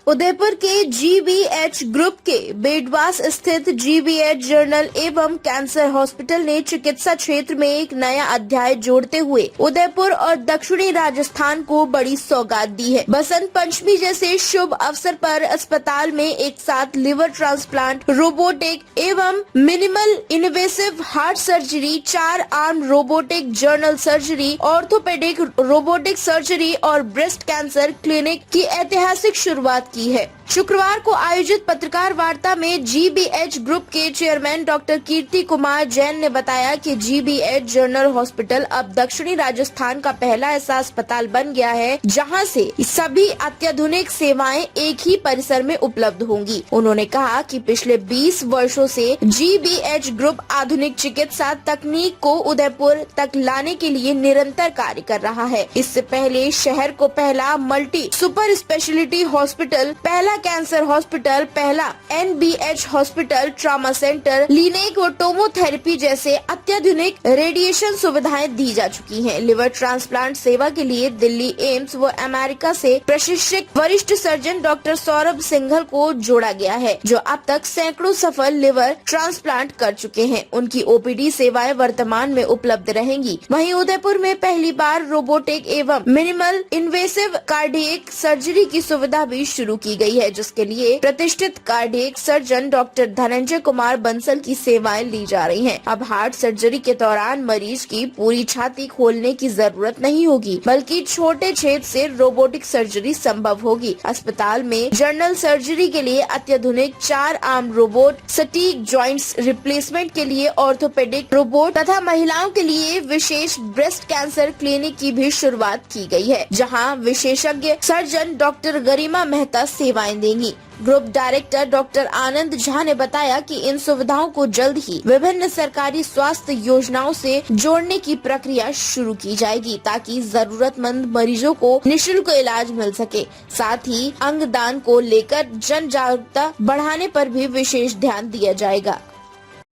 उदयपुर के GBH group के बेडवास स्थित जीबीएच जनरल एवं कैंसर हॉस्पिटल ने चिकित्सा क्षेत्र में एक नया अध्याय जोड़ते हुए उदयपुर और दक्षिणी राजस्थान को बड़ी सौगात दी है। बसंत पंचमी जैसे शुभ अवसर पर अस्पताल में एक साथ लिवर ट्रांसप्लांट, रोबोटिक एवं minimal invasive heart surgery, 4 arm robotic general surgery, orthopaedic robotic surgery और ब्रेस्ट कैंसर क्लिनिक की ऐतिहासिक शुरुआत की है। शुक्रवार को आयोजित पत्रकार वार्ता में जीबीएच ग्रुप के चेयरमैन डॉक्टर कीर्ति कुमार जैन ने बताया कि जीबीएच जनरल हॉस्पिटल अब दक्षिणी राजस्थान का पहला ऐसा अस्पताल बन गया है जहां से सभी अत्याधुनिक सेवाएं एक ही परिसर में उपलब्ध होंगी। उन्होंने कहा कि पिछले 20 वर्षों से जीबीएच ग्रुप आधुनिक चिकित्सा तकनीक को उदयपुर तक लाने के लिए निरंतर कार्य कर रहा है। इससे पहले शहर को पहला मल्टी सुपर स्पेशलिटी हॉस्पिटल, पहला कैंसर हॉस्पिटल, पहला एनबीएच हॉस्पिटल, ट्रॉमा सेंटर, लीनेक व टोमोथेरेपी जैसे अत्याधुनिक रेडिएशन सुविधाएं दी जा चुकी हैं। लिवर ट्रांसप्लांट सेवा के लिए दिल्ली एम्स व अमेरिका से प्रशिक्षित वरिष्ठ सर्जन डॉक्टर सौरभ सिंघल को जोड़ा गया है, जो अब तक सैकड़ों सफल लिवर ट्रांसप्लांट कर चुके हैं। उनकी ओपीडी सेवाएं वर्तमान में उपलब्ध रहेंगी। वहीं उदयपुर में पहली बार रोबोटिक एवं मिनिमल इन्वेसिव कार्डियक सर्जरी की सुविधा भी शुरू की गई है, जिसके लिए प्रतिष्ठित cardiac surgeon doctor Dhananjay Kumar Bansal की सेवाएं ली जा रही हैं। अब हार्ट सर्जरी के दौरान मरीज की पूरी छाती खोलने की जरूरत नहीं होगी, बल्कि छोटे छेद से रोबोटिक सर्जरी संभव होगी। अस्पताल में जनरल सर्जरी के लिए अत्याधुनिक 4 आर्म रोबोट, सटीक जॉइंट्स रिप्लेसमेंट के लिए ऑर्थोपेडिक रोबोट तथा महिलाओं के लिए विशेष ब्रेस्ट कैंसर क्लिनिक की भी शुरुआत की गई है, जहां विशेषज्ञ सर्जन डॉक्टर गरिमा मेहता सेवाएं देंगी। ग्रुप डायरेक्टर डॉक्टर आनंद झा ने बताया कि इन सुविधाओं को जल्द ही विभिन्न सरकारी स्वास्थ्य योजनाओं से जोड़ने की प्रक्रिया शुरू की जाएगी, ताकि जरूरतमंद मरीजों को निशुल्क इलाज मिल सके। साथ ही अंगदान को लेकर जन जागरूकता बढ़ाने पर भी विशेष ध्यान दिया जाएगा।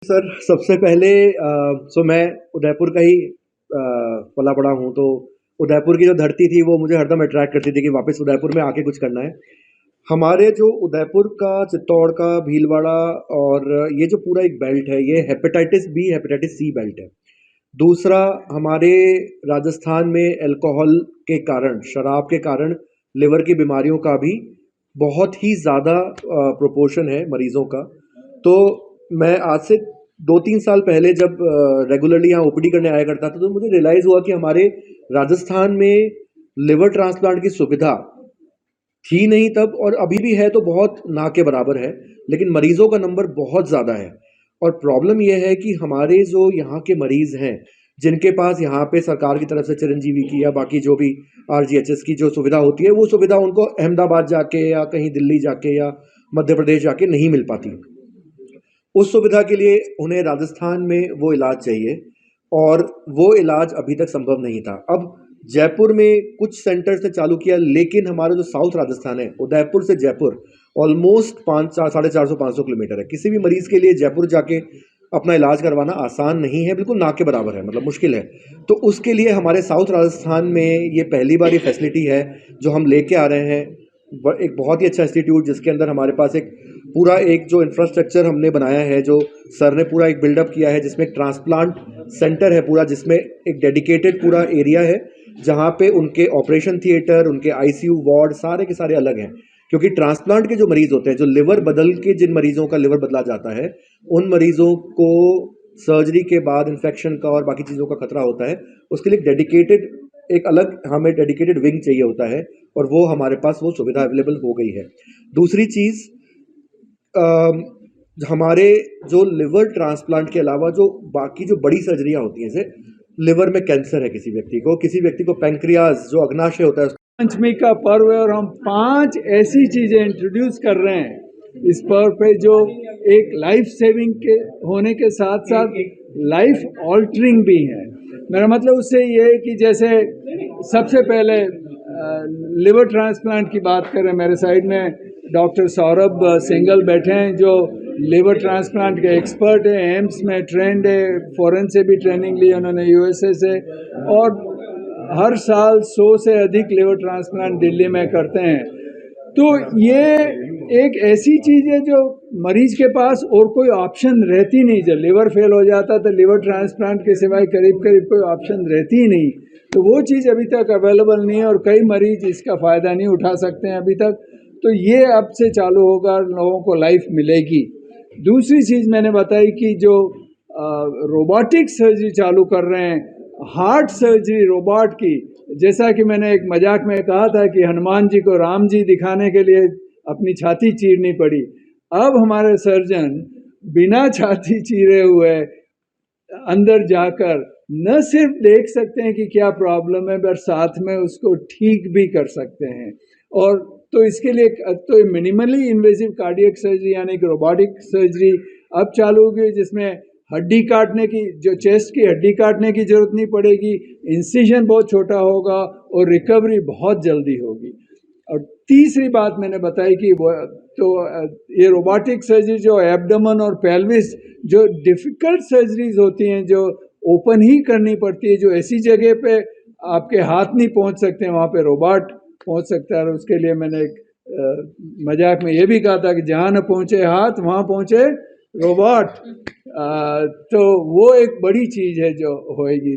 सर, सबसे पहले मैं उदयपुर का ही पला बड़ा हूँ, तो उदयपुर की जो धरती थी वो मुझे हरदम अट्रैक्ट करती थी कि वापस उदयपुर में आके कुछ करना है। हमारे जो उदयपुर का, चित्तौड़ का, भीलवाड़ा और ये जो पूरा एक बेल्ट है, ये hepatitis B, hepatitis C belt है। दूसरा, हमारे राजस्थान में अल्कोहल के कारण, शराब के कारण लिवर की बीमारियों का भी बहुत ही ज़्यादा प्रोपोर्शन है मरीज़ों का। तो मैं आज से 2-3 साल पहले जब रेगुलरली यहाँ ओपीडी करने आया करता था, तो मुझे रियलाइज़ हुआ कि हमारे राजस्थान में लिवर ट्रांसप्लांट की सुविधा थी नहीं तब, और अभी भी है तो बहुत ना के बराबर है, लेकिन मरीज़ों का नंबर बहुत ज़्यादा है। और प्रॉब्लम यह है कि हमारे जो यहाँ के मरीज़ हैं, जिनके पास यहाँ पे सरकार की तरफ से चिरंजीवी की या बाकी जो भी आरजीएचएस की जो सुविधा होती है, वो सुविधा उनको अहमदाबाद जाके या कहीं दिल्ली जाके या मध्य प्रदेश जाके नहीं मिल पाती। उस सुविधा के लिए उन्हें राजस्थान में वो इलाज चाहिए, और वो इलाज अभी तक संभव नहीं था। अब जयपुर में कुछ सेंटर से चालू किया, लेकिन हमारा जो साउथ राजस्थान है, उदयपुर से जयपुर ऑलमोस्ट 450-500 किलोमीटर है। किसी भी मरीज़ के लिए जयपुर जाके अपना इलाज करवाना आसान नहीं है, बिल्कुल ना के बराबर है, मतलब मुश्किल है। तो उसके लिए हमारे साउथ राजस्थान में ये पहली बार ये फैसिलिटी है जो हम लेके आ रहे हैं। एक बहुत ही अच्छा इंस्टीट्यूट, जिसके अंदर हमारे पास एक पूरा एक जो इंफ्रास्ट्रक्चर हमने बनाया है, जो सर ने पूरा एक बिल्डअप किया है, जिसमें एक ट्रांसप्लांट सेंटर है पूरा, जिसमें एक डेडिकेटेड पूरा एरिया है, जहाँ पे उनके ऑपरेशन थिएटर, उनके आईसीयू वार्ड सारे के सारे अलग हैं। क्योंकि ट्रांसप्लांट के जो मरीज़ होते हैं, जो लिवर बदल के जिन मरीज़ों का लिवर बदला जाता है, उन मरीज़ों को सर्जरी के बाद इन्फेक्शन का और बाकी चीज़ों का खतरा होता है। उसके लिए डेडिकेटेड एक अलग हमें डेडिकेटेड विंग चाहिए होता है, और वो हमारे पास वो सुविधा अवेलेबल हो गई है। दूसरी चीज़, हमारे जो लिवर ट्रांसप्लांट के अलावा जो बाकी जो बड़ी सर्जरियाँ होती हैं, जैसे लिवर में कैंसर है किसी व्यक्ति को पैंक्रियाज जो अग्नाशय होता है। पंचमी का पर्व है और हम 5 ऐसी चीज़ें इंट्रोड्यूस कर रहे हैं इस पर्व पे, जो एक लाइफ सेविंग के होने के साथ साथ लाइफ ऑल्टरिंग भी है। मेरा मतलब उससे ये है कि जैसे सबसे पहले लिवर ट्रांसप्लांट की बात करें, मेरे साइड में डॉक्टर सौरभ सिंघल बैठे हैं, जो लिवर ट्रांसप्लांट के एक्सपर्ट है, एम्स में ट्रेंड है, फॉरेन से भी ट्रेनिंग ली उन्होंने, यूएसए से, और हर साल 100 से अधिक लिवर ट्रांसप्लांट दिल्ली में करते हैं। तो ये एक ऐसी चीज़ है जो मरीज के पास और कोई ऑप्शन रहती नहीं। जब लिवर फेल हो जाता तो लिवर ट्रांसप्लांट के सिवाय करीब करीब कोई ऑप्शन रहती ही नहीं। तो वो चीज़ अभी तक अवेलेबल नहीं है और कई मरीज इसका फ़ायदा नहीं उठा सकते हैं अभी तक। तो ये अब से चालू होगा, लोगों को लाइफ मिलेगी। दूसरी चीज़ मैंने बताई कि जो रोबोटिक सर्जरी चालू कर रहे हैं, हार्ट सर्जरी रोबोट की, जैसा कि मैंने एक मजाक में कहा था कि हनुमान जी को राम जी दिखाने के लिए अपनी छाती चीरनी पड़ी। अब हमारे सर्जन बिना छाती चीरे हुए अंदर जाकर न सिर्फ देख सकते हैं कि क्या प्रॉब्लम है, पर साथ में उसको ठीक भी कर सकते हैं। और तो इसके लिए तो मिनिमली इन्वेसिव कार्डियक सर्जरी यानी कि रोबोटिक सर्जरी अब चालू होगी, जिसमें हड्डी काटने की, जो चेस्ट की हड्डी काटने की जरूरत नहीं पड़ेगी, इंसिजन बहुत छोटा होगा और रिकवरी बहुत जल्दी होगी। और तीसरी बात मैंने बताई कि वो तो ये रोबोटिक सर्जरी जो एब्डोमेन और पेल्विस, जो डिफ़िकल्ट सर्जरीज होती हैं, जो ओपन ही करनी पड़ती है, जो ऐसी जगह पे आपके हाथ नहीं पहुंच सकते, वहाँ पे रोबोट पहुंच सकता है। और उसके लिए मैंने एक मजाक में ये भी कहा था कि जहाँ न पहुँचे हाथ वहाँ पहुँचे रोबोट। तो वो एक बड़ी चीज़ है जो होएगी।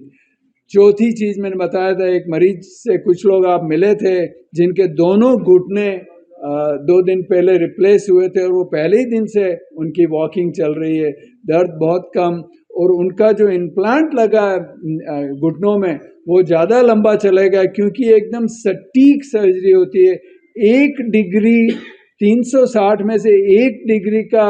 चौथी चीज़ मैंने बताया था, एक मरीज से कुछ लोग आप मिले थे जिनके दोनों घुटने 2 दिन पहले रिप्लेस हुए थे और वो पहले ही दिन से उनकी वॉकिंग चल रही है, दर्द बहुत कम, और उनका जो इम्प्लांट लगा घुटनों में वो ज़्यादा लंबा चलेगा, क्योंकि एकदम सटीक सर्जरी होती है। 1 डिग्री 360 में से 1 डिग्री का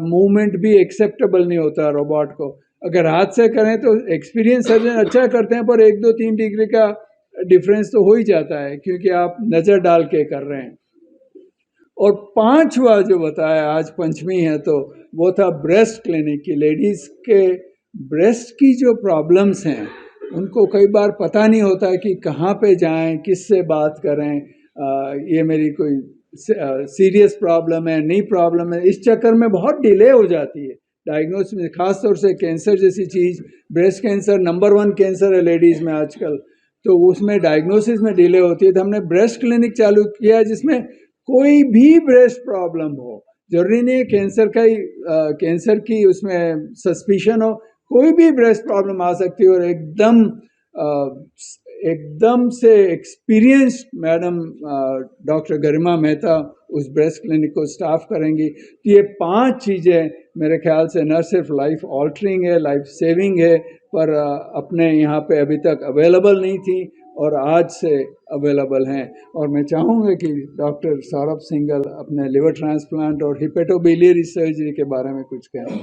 मूवमेंट भी एक्सेप्टेबल नहीं होता रोबोट को। अगर हाथ से करें तो एक्सपीरियंस सर्जन अच्छा करते हैं, पर 1, 2, 3 डिग्री का डिफरेंस तो हो ही जाता है, क्योंकि आप नज़र डाल के कर रहे हैं। और 5वां जो बताया, आज पंचमी है, तो वो था ब्रेस्ट क्लिनिक की। लेडीज़ के ब्रेस्ट की जो प्रॉब्लम्स हैं उनको कई बार पता नहीं होता कि कहाँ पे जाएं, किससे बात करें, ये मेरी कोई सीरियस प्रॉब्लम है, नहीं प्रॉब्लम है। इस चक्कर में बहुत डिले हो जाती है डायग्नोसिस में, खास तौर से कैंसर जैसी चीज़। ब्रेस्ट कैंसर नंबर 1 कैंसर है लेडीज़ में आजकल, तो उसमें डायग्नोसिस में डिले होती है। तो हमने ब्रेस्ट क्लिनिक चालू किया है, जिसमें कोई भी ब्रेस्ट प्रॉब्लम हो, जरूरी नहीं है कैंसर का ही कैंसर की उसमें सस्पिशन हो, कोई भी ब्रेस्ट प्रॉब्लम आ सकती है। और एकदम से एक्सपीरियंस्ड मैडम डॉक्टर गरिमा मेहता उस ब्रेस्ट क्लिनिक को स्टाफ करेंगी। तो ये 5 चीज़ें मेरे ख्याल से न सिर्फ लाइफ ऑल्टरिंग है, लाइफ सेविंग है, पर अपने यहाँ पे अभी तक अवेलेबल नहीं थी और आज से अवेलेबल हैं। और मैं चाहूँगा कि डॉक्टर सौरभ सिंघल अपने लिवर ट्रांसप्लांट और हिपेटोबिलियरी सर्जरी के बारे में कुछ कहें।